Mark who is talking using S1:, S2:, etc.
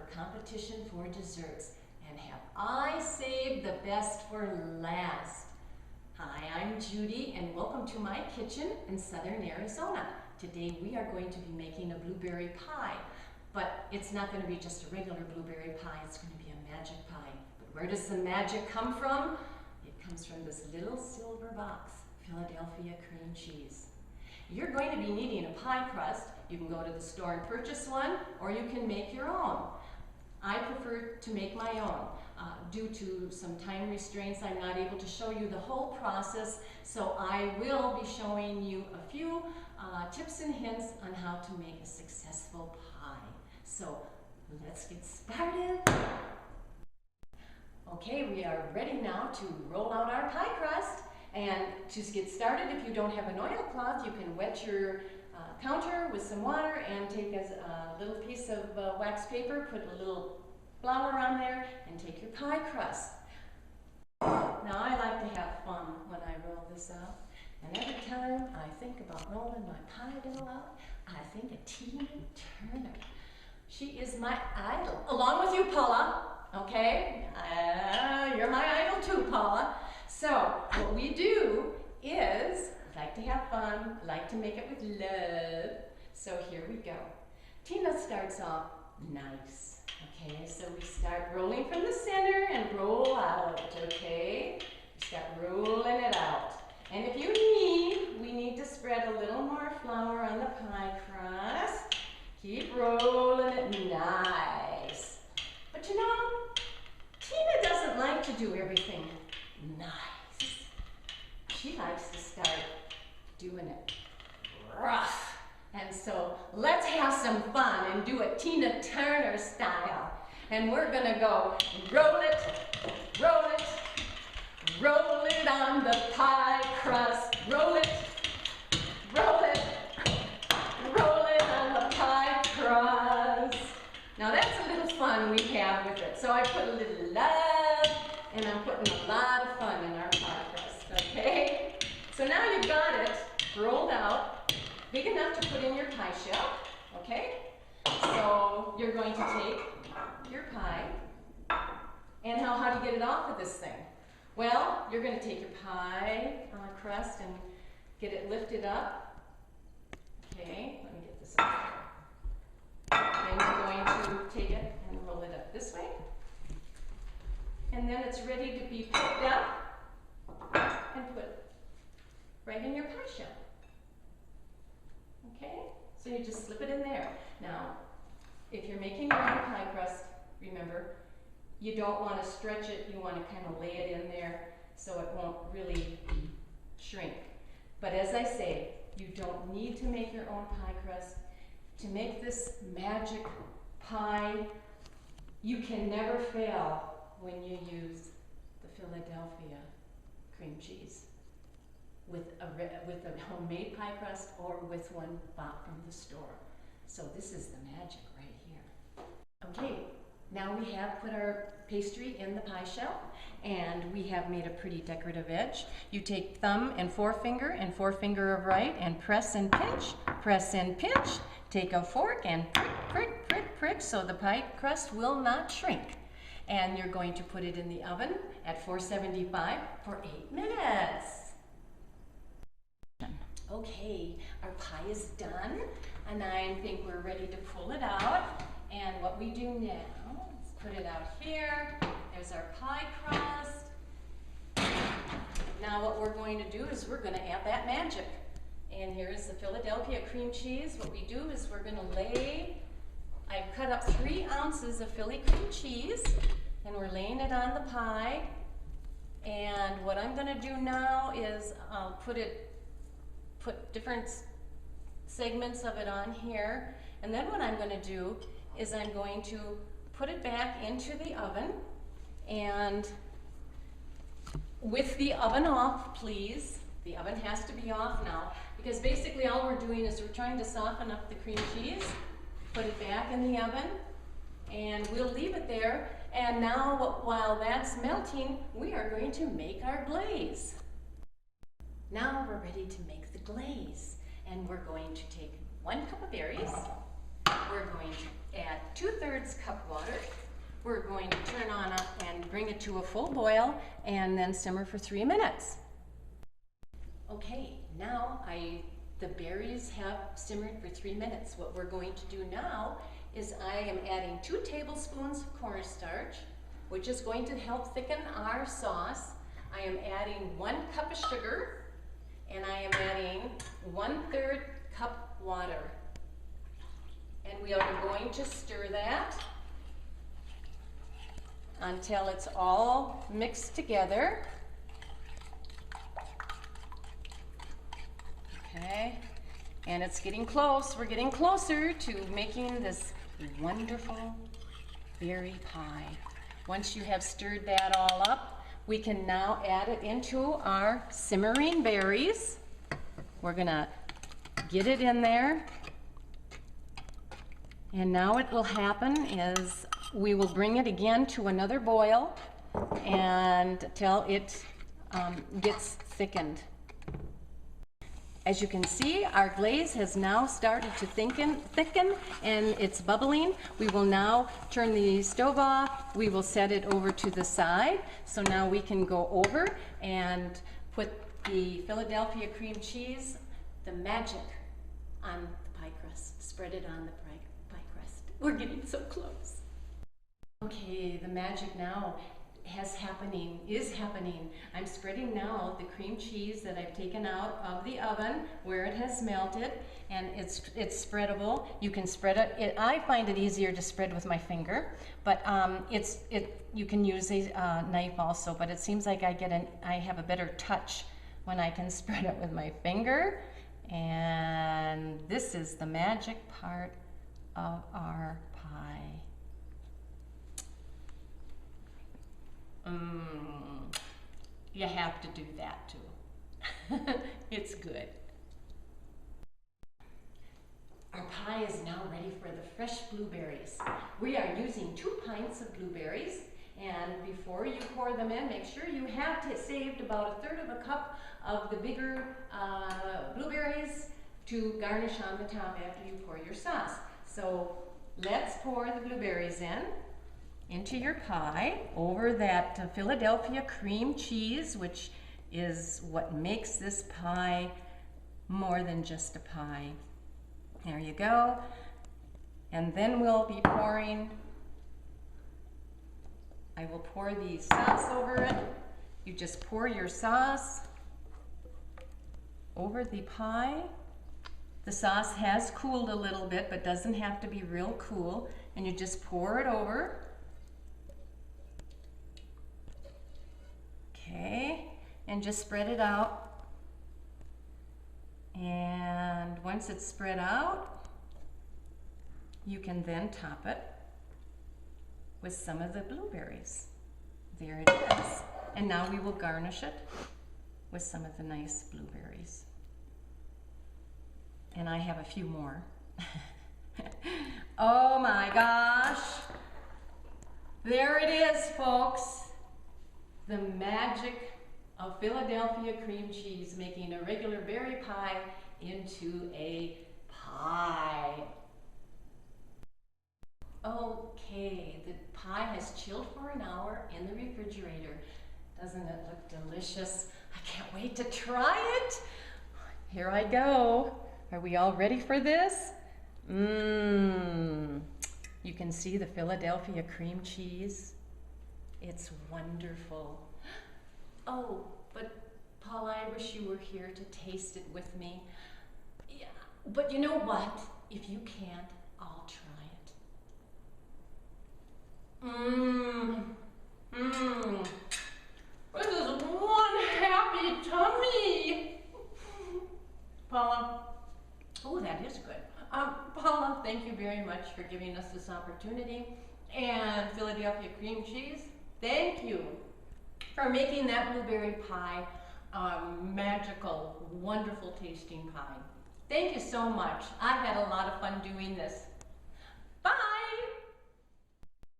S1: for competition for desserts. And have I saved the best for last? Hi, I'm Judy and welcome to my kitchen in southern Arizona. Today we are going to be making a blueberry pie. But it's not going to be just a regular blueberry pie, it's going to be a magic pie. But where does the magic come from? It comes from this little silver box, Philadelphia cream cheese. You're going to be needing a pie crust. You can go to the store and purchase one, or you can make your own. I prefer to make my own. Due to some time restraints, I'm not able to show you the whole process, so I will be showing you a few tips and hints on how to make a successful pie. So let's get started. Okay, we are ready now to roll out our pie crust. And to get started, if you don't have an oilcloth, you can wet your counter with some water and take a little piece of wax paper, put a little flour on there, and take your pie crust. Now I like to have fun when I roll this out, and every time I think about rolling my pie dough out, I think of Tina Turner. She is my idol, along with you, Paula, okay? You're my idol too, Paula. So what we do is like to have fun, like to make it with love. So here we go. Tina starts off nice. Okay, so we start rolling from the center and roll out, okay? We start rolling it out. And if you need, we need to spread a little more flour on the pie crust. Keep rolling it nice. But you know, Tina doesn't like to do everything nice. She likes to start doing it rough. And so let's have some fun and do it Tina Turner style. And we're gonna go roll it, roll it, roll it on the pie crust. Roll it, roll it, roll it on the pie crust. Now that's a little fun we have with it. So I put a little love and I'm putting a lot of fun in our pie crust, okay? So now you've got it rolled out, big enough to put in your pie shell, okay? So you're going to take your pie, and how do you get it off of this thing? Well, you're going to take your pie crust and get it lifted up. Okay, let me get this up there. Then you're going to take it and roll it up this way. And then it's ready to be picked up and put right in your pie shell. Okay, so you just slip it in there. Now, if you're making your own pie crust, remember, you don't want to stretch it, you want to kind of lay it in there so it won't really shrink. But as I say, you don't need to make your own pie crust. To make this magic pie, you can never fail when you use the Philadelphia cream cheese with a homemade pie crust or with one bought from the store. So this is the magic right here. Okay, now we have put our pastry in the pie shell and we have made a pretty decorative edge. You take thumb and forefinger of right and press and pinch, take a fork and prick, prick, prick, prick so the pie crust will not shrink. And you're going to put it in the oven at 475 for 8 minutes. Okay, our pie is done, and I think we're ready to pull it out. And what we do now is put it out here. There's our pie crust. Now what we're going to do is we're going to add that magic. And here's the Philadelphia cream cheese. What we do is we're going to lay, I've cut up 3 ounces of Philly cream cheese, and we're laying it on the pie. And what I'm going to do now is I'll put different segments of it on here, and then what I'm going to do is I'm going to put it back into the oven, and with the oven off, please. The oven has to be off now, because basically all we're doing is we're trying to soften up the cream cheese, put it back in the oven, and we'll leave it there. And now while that's melting, we are going to make our glaze. Now we're ready to make the glaze, and we're going to take 1 cup of berries, we're going to add 2/3 cup water. We're going to turn on up and bring it to a full boil and then simmer for 3 minutes. Okay, now the berries have simmered for 3 minutes. What we're going to do now is I am adding 2 tablespoons of cornstarch, which is going to help thicken our sauce. I am adding 1 cup of sugar, and I am adding 1/3 cup water. And we are going to stir that until it's all mixed together. Okay, and it's getting close. We're getting closer to making this wonderful berry pie. Once you have stirred that all up, we can now add it into our simmering berries. We're gonna get it in there. And now what will happen is we will bring it again to another boil and until it gets thickened. As you can see, our glaze has now started to thicken and it's bubbling. We will now turn the stove off. We will set it over to the side. So now we can go over and put the Philadelphia cream cheese, the magic, on the pie crust. Spread it on the pie crust. We're getting so close. Okay, the magic now is happening. I'm spreading now the cream cheese that I've taken out of the oven where it has melted, and it's spreadable. You can spread it. I find it easier to spread with my finger, but you can use a knife also. But it seems like I have a better touch when I can spread it with my finger. And this is the magic part of our pie. You have to do that too. It's good. Our pie is now ready for the fresh blueberries. We are using 2 pints of blueberries, and before you pour them in, make sure you have saved about 1/3 of a cup of the bigger blueberries to garnish on the top after you pour your sauce. So let's pour the blueberries into your pie over that Philadelphia cream cheese, which is what makes this pie more than just a pie. There you go. And then we'll be pouring, I will pour the sauce over it. You just pour your sauce over the pie. The sauce has cooled a little bit, but doesn't have to be real cool. And you just pour it over. Okay, and just spread it out. And once it's spread out, you can then top it with some of the blueberries. There it is. And now we will garnish it with some of the nice blueberries. And I have a few more. Oh my gosh. There it is, folks. The magic of Philadelphia cream cheese, making a regular berry pie into a pie. Okay, the pie has chilled for an hour in the refrigerator. Doesn't it look delicious? I can't wait to try it. Here I go. Are we all ready for this? You can see the Philadelphia cream cheese. It's wonderful. Oh, but Paula, I wish you were here to taste it with me. Yeah, but you know what? If you can't, I'll try it. This is one happy tummy. Paula, oh, that is good. Paula, thank you very much for giving us this opportunity. And Philadelphia cream cheese, thank you for making that blueberry pie a magical, wonderful tasting pie. Thank you so much. I had a lot of fun doing this. Bye.